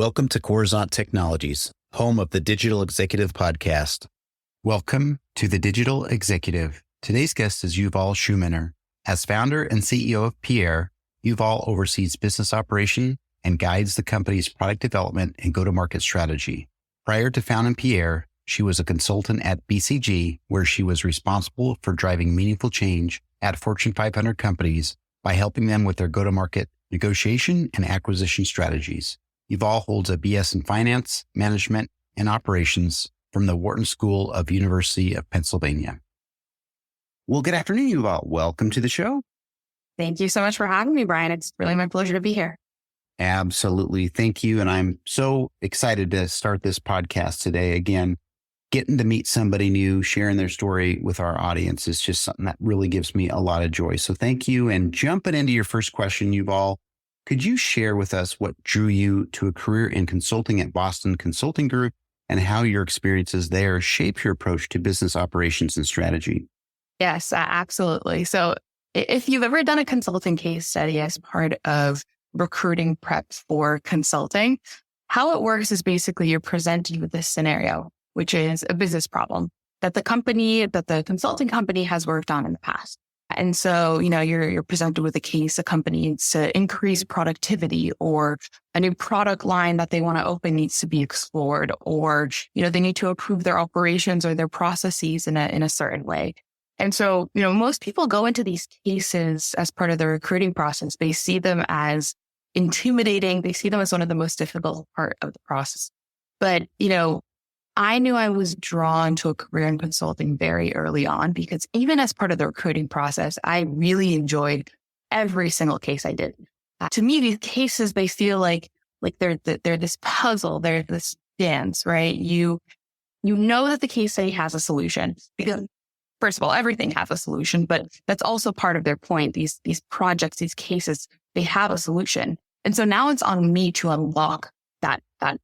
Welcome to Coruzant Technologies, home of the Digital Executive Podcast. Welcome to the Digital Executive. Today's guest is Yuval Shuminer. As founder and CEO of Pierre, Yuval oversees business operation and guides the company's product development and go-to-market strategy. Prior to founding Pierre, she was a consultant at BCG, where she was responsible for driving meaningful change at Fortune 500 companies by helping them with their go-to-market negotiation and acquisition strategies. Yuval holds a BS in Finance, Management, and Operations from the Wharton School of University of Pennsylvania. Well, good afternoon, Yuval. Welcome to the show. Thank you so much for having me, Brian. It's really my pleasure to be here. Absolutely. Thank you. And I'm so excited to start this podcast today. Again, getting to meet somebody new, sharing their story with our audience is just something that really gives me a lot of joy. So thank you. And jumping into your first question, Yuval, could you share with us what drew you to a career in consulting at Boston Consulting Group and how your experiences there shape your approach to business operations and strategy? Yes, absolutely. So if you've ever done a consulting case study as part of recruiting prep for consulting, how it works is basically you're presented with this scenario, which is a business problem that the consulting company has worked on in the past. And so, you're presented with a case, a company needs to increase productivity, or a new product line that they want to open needs to be explored, or, they need to improve their operations or their processes in a certain way. And so, most people go into these cases as part of the recruiting process. They see them as intimidating. They see them as one of the most difficult part of the process. But, I knew I was drawn to a career in consulting very early on, because even as part of the recruiting process, I really enjoyed every single case I did. To me, these cases, they feel like they're this puzzle, they're this dance, right? You know that the case study has a solution, because first of all, everything has a solution, but that's also part of their point. These projects, these cases, they have a solution. And so now it's on me to unlock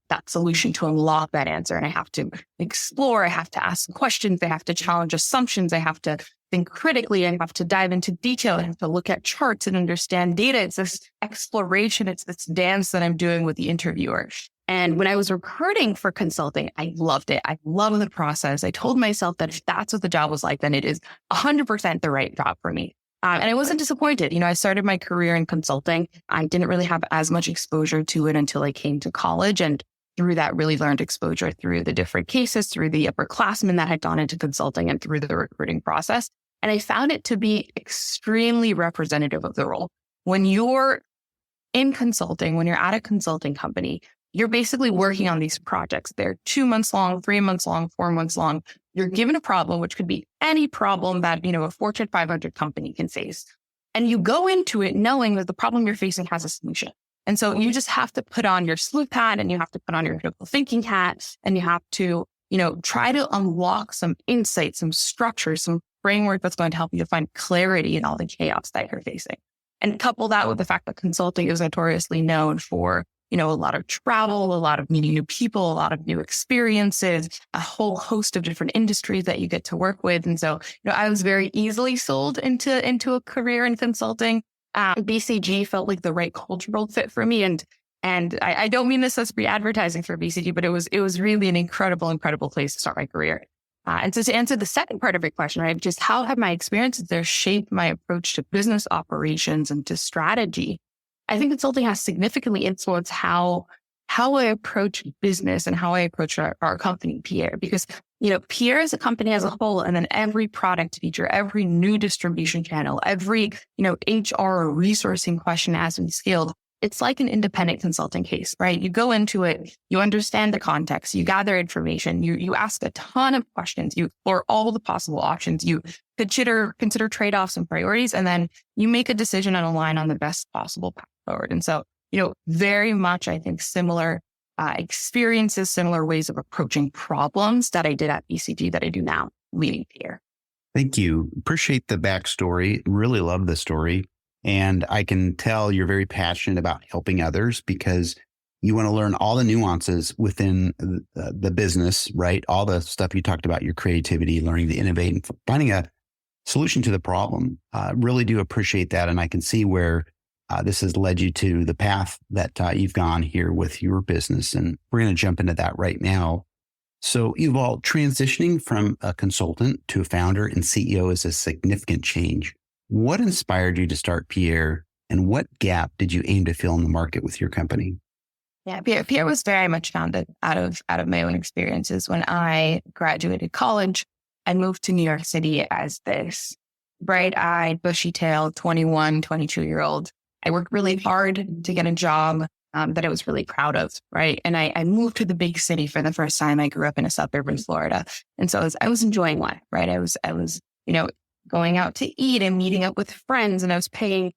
that solution, to unlock that answer. And I have to explore, I have to ask questions, I have to challenge assumptions, I have to think critically, I have to dive into detail, I have to look at charts and understand data. It's this exploration, it's this dance that I'm doing with the interviewer. And when I was recruiting for consulting, I loved it. I loved the process. I told myself that if that's what the job was like, then it is 100% the right job for me. And I wasn't disappointed. I started my career in consulting. I didn't really have as much exposure to it until I came to college. And through that, really learned exposure through the different cases, through the upperclassmen that had gone into consulting, and through the recruiting process. And I found it to be extremely representative of the role. When you're in consulting, when you're at a consulting company, you're basically working on these projects. They're 2 months long, 3 months long, 4 months long. You're given a problem, which could be any problem that, a Fortune 500 company can face. And you go into it knowing that the problem you're facing has a solution. And so you just have to put on your sleuth hat, and you have to put on your critical thinking hat, and you have to, try to unlock some insight, some structure, some framework that's going to help you to find clarity in all the chaos that you're facing. And couple that with the fact that consulting is notoriously known for a lot of travel, a lot of meeting new people, a lot of new experiences, a whole host of different industries that you get to work with. And so, I was very easily sold into a career in consulting. BCG felt like the right cultural fit for me. And I don't mean this as free advertising for BCG, but it was really an incredible place to start my career. And so to answer the second part of your question, right, just how have my experiences there shaped my approach to business operations and to strategy? I think consulting has significantly influenced how I approach business and how I approach our company, Pierre, because, Pierre is a company as a whole, and then every product feature, every new distribution channel, every, HR or resourcing question as we scaled, it's like an independent consulting case, right? You go into it, you understand the context, you gather information, you ask a ton of questions, you explore all the possible options, you consider trade-offs and priorities, and then you make a decision and align on the best possible path forward. And so, very much, I think, similar experiences, similar ways of approaching problems that I did at BCG that I do now leading Pierre. Thank you. Appreciate the backstory. Really love the story. And I can tell you're very passionate about helping others, because you want to learn all the nuances within the business, right? All the stuff you talked about, your creativity, learning to innovate and finding a solution to the problem. Really do appreciate that. And I can see where this has led you to the path that you've gone here with your business. And we're going to jump into that right now. So Yuval, transitioning from a consultant to a founder and CEO is a significant change. What inspired you to start Pierre, and what gap did you aim to fill in the market with your company? Yeah, Pierre was very much founded out of my own experiences. When I graduated college, I moved to New York City as this bright-eyed, bushy-tailed 21, 22-year-old. I worked really hard to get a job that I was really proud of, right? And I moved to the big city for the first time. I grew up in a suburb in Florida. And so I was enjoying life, right? I was, going out to eat and meeting up with friends, and I was paying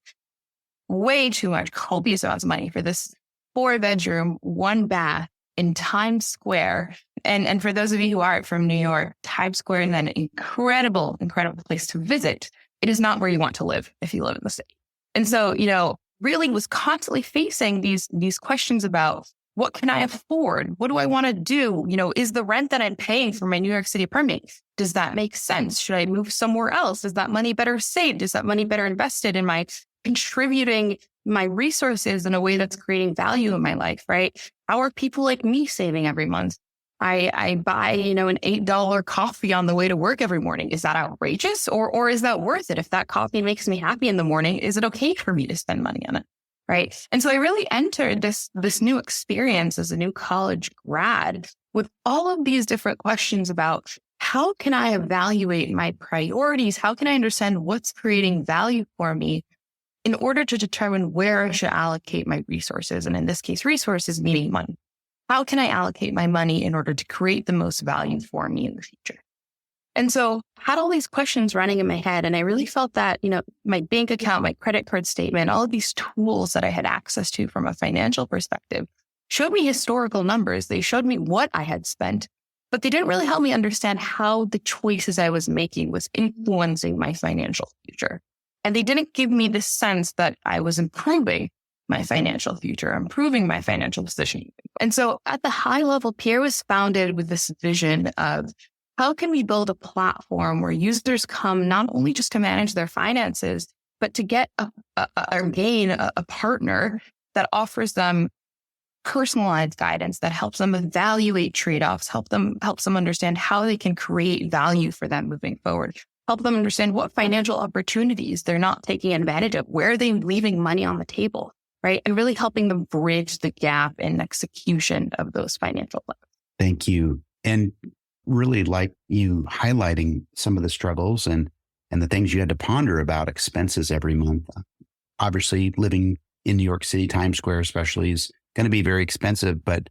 way too much, copious amounts of money for this 4-bedroom, 1-bath in Times Square. And for those of you who aren't from New York, Times Square is an incredible place to visit. It is not where you want to live if you live in the city. And so, really was constantly facing these questions about, what can I afford? What do I want to do? Is the rent that I'm paying for my New York City apartment, does that make sense? Should I move somewhere else? Is that money better saved? Is that money better invested in my contributing my resources in a way that's creating value in my life, right? How are people like me saving every month? I buy, an $8 coffee on the way to work every morning. Is that outrageous? Or is that worth it? If that coffee makes me happy in the morning, is it okay for me to spend money on it? Right. And so I really entered this new experience as a new college grad with all of these different questions about, how can I evaluate my priorities? How can I understand what's creating value for me in order to determine where I should allocate my resources? And in this case, resources meaning money. How can I allocate my money in order to create the most value for me in the future? And so I had all these questions running in my head. And I really felt that, my bank account, my credit card statement, all of these tools that I had access to from a financial perspective showed me historical numbers. They showed me what I had spent, but they didn't really help me understand how the choices I was making was influencing my financial future. And they didn't give me the sense that I was improving my financial future, improving my financial position. And so at the high level, Pierre was founded with this vision of, how can we build a platform where users come not only just to manage their finances, but to get a partner that offers them personalized guidance, that helps them evaluate trade-offs, helps them understand how they can create value for them moving forward, help them understand what financial opportunities they're not taking advantage of, where are they leaving money on the table, right? And really helping them bridge the gap in execution of those financial plans. Thank you. And really like you highlighting some of the struggles and the things you had to ponder about expenses every month. Obviously, living in New York City, Times Square especially, is going to be very expensive, but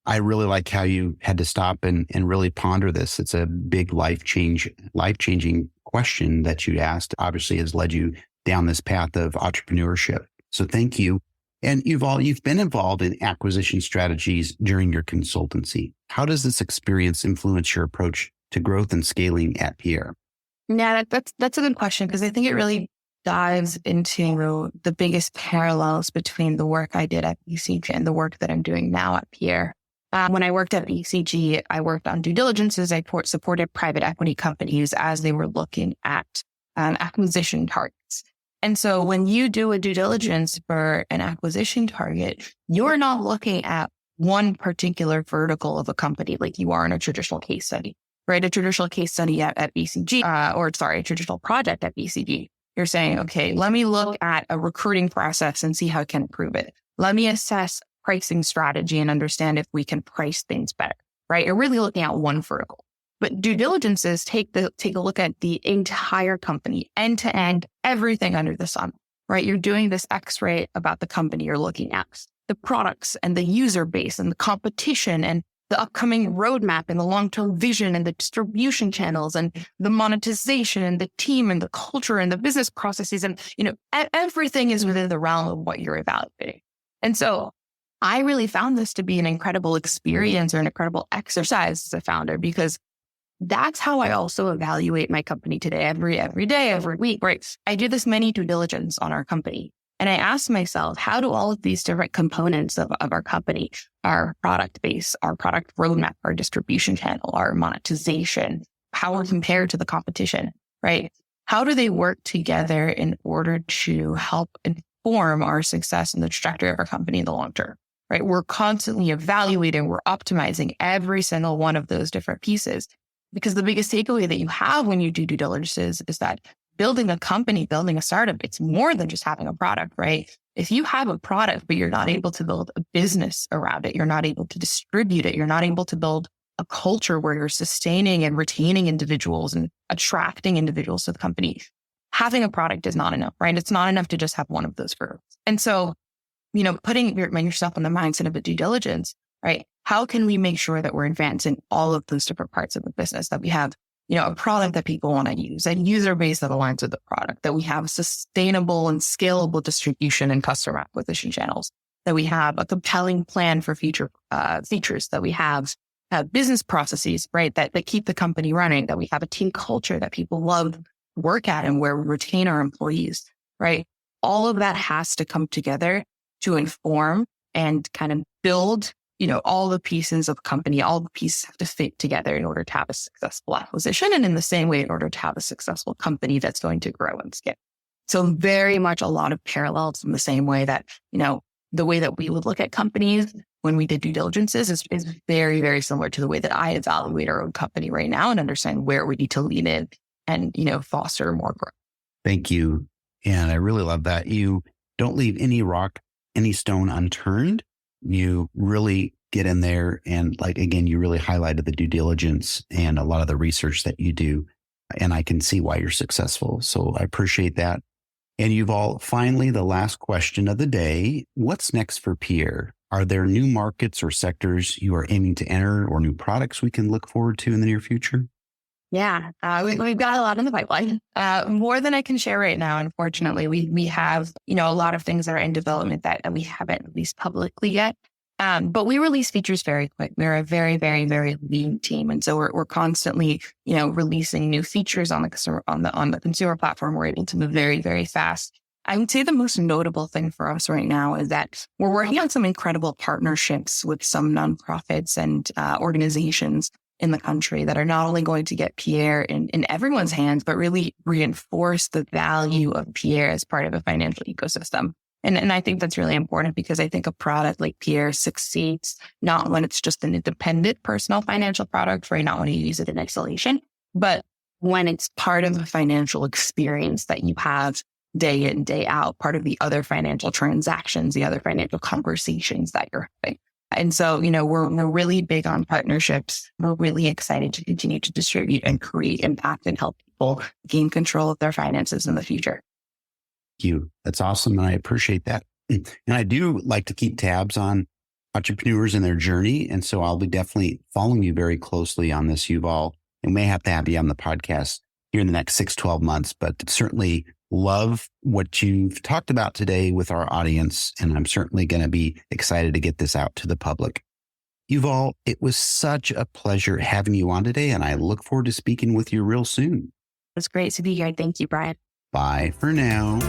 I really like how you had to stop and really ponder this. It's a big life-changing question that you asked, obviously has led you down this path of entrepreneurship. So thank you. And Yuval, you've been involved in acquisition strategies during your consultancy. How does this experience influence your approach to growth and scaling at Pierre? Yeah, that's a good question, because I think it really dives into the biggest parallels between the work I did at BCG and the work that I'm doing now at Pierre. When I worked at BCG, I worked on due diligences. I supported private equity companies as they were looking at acquisition targets. And so when you do a due diligence for an acquisition target, you're not looking at one particular vertical of a company like you are in a traditional case study, right? A traditional case study at BCG, a traditional project at BCG. You're saying, okay, let me look at a recruiting process and see how I can improve it. Let me assess pricing strategy and understand if we can price things better, right? You're really looking at one vertical. But due diligences take a look at the entire company, end to end, everything under the sun, right? You're doing this X-ray about the company you're looking at, the products and the user base and the competition and the upcoming roadmap and the long-term vision and the distribution channels and the monetization and the team and the culture and the business processes. And, everything is within the realm of what you're evaluating. And so I really found this to be an incredible experience or an incredible exercise as a founder, because that's how I also evaluate my company today, every day, every week, right? I do this mini due diligence on our company. And I ask myself, how do all of these different components of our company, our product base, our product roadmap, our distribution channel, our monetization, how we're compared to the competition, right? How do they work together in order to help inform our success and the trajectory of our company in the long term, right? We're constantly evaluating, we're optimizing every single one of those different pieces. Because the biggest takeaway that you have when you do due diligence is that building a company, building a startup, it's more than just having a product, right? If you have a product, but you're not able to build a business around it, you're not able to distribute it, you're not able to build a culture where you're sustaining and retaining individuals and attracting individuals to the company, having a product is not enough, right? It's not enough to just have one of those verbs. And so, putting yourself in the mindset of a due diligence, right? How can we make sure that we're advancing all of those different parts of the business, that we have, a product that people want to use, a user base that aligns with the product, that we have sustainable and scalable distribution and customer acquisition channels, that we have a compelling plan for future features, that we have business processes, right? That keep the company running, that we have a team culture that people love to work at and where we retain our employees, right? All of that has to come together to inform and kind of build all the pieces of the company, all the pieces have to fit together in order to have a successful acquisition. And in the same way, in order to have a successful company that's going to grow and scale. So very much a lot of parallels in the same way that, the way that we would look at companies when we did due diligences is very, very similar to the way that I evaluate our own company right now and understand where we need to lean in and, foster more growth. Thank you. And I really love that. You don't leave any rock, any stone unturned. You really get in there and again, you really highlighted the due diligence and a lot of the research that you do. And I can see why you're successful. So I appreciate that. And Yuval, finally, the last question of the day. What's next for Pierre? Are there new markets or sectors you are aiming to enter or new products we can look forward to in the near future? Yeah, we've got a lot in the pipeline, more than I can share right now. Unfortunately, we have, a lot of things that are in development that we haven't released publicly yet. But we release features very quick. We're a very, very, very lean team. And so we're constantly, releasing new features on the consumer platform. We're able to move very, very fast. I would say the most notable thing for us right now is that we're working on some incredible partnerships with some nonprofits and organizations in the country that are not only going to get Pierre in everyone's hands, but really reinforce the value of Pierre as part of a financial ecosystem. And I think that's really important because I think a product like Pierre succeeds not when it's just an independent personal financial product, right? Not when you use it in isolation, but when it's part of a financial experience that you have day in, day out, part of the other financial transactions, the other financial conversations that you're having. And so, we're really big on partnerships. We're really excited to continue to distribute and create impact and help people gain control of their finances in the future. Thank you. That's awesome. And I appreciate that. And I do like to keep tabs on entrepreneurs and their journey. And so I'll be definitely following you very closely on this, Yuval. And may have to have you on the podcast here in the next 6-12 months, but certainly love what you've talked about today with our audience. And I'm certainly going to be excited to get this out to the public. Yuval, it was such a pleasure having you on today. And I look forward to speaking with you real soon. It's great to be here. Thank you, Brian. Bye for now.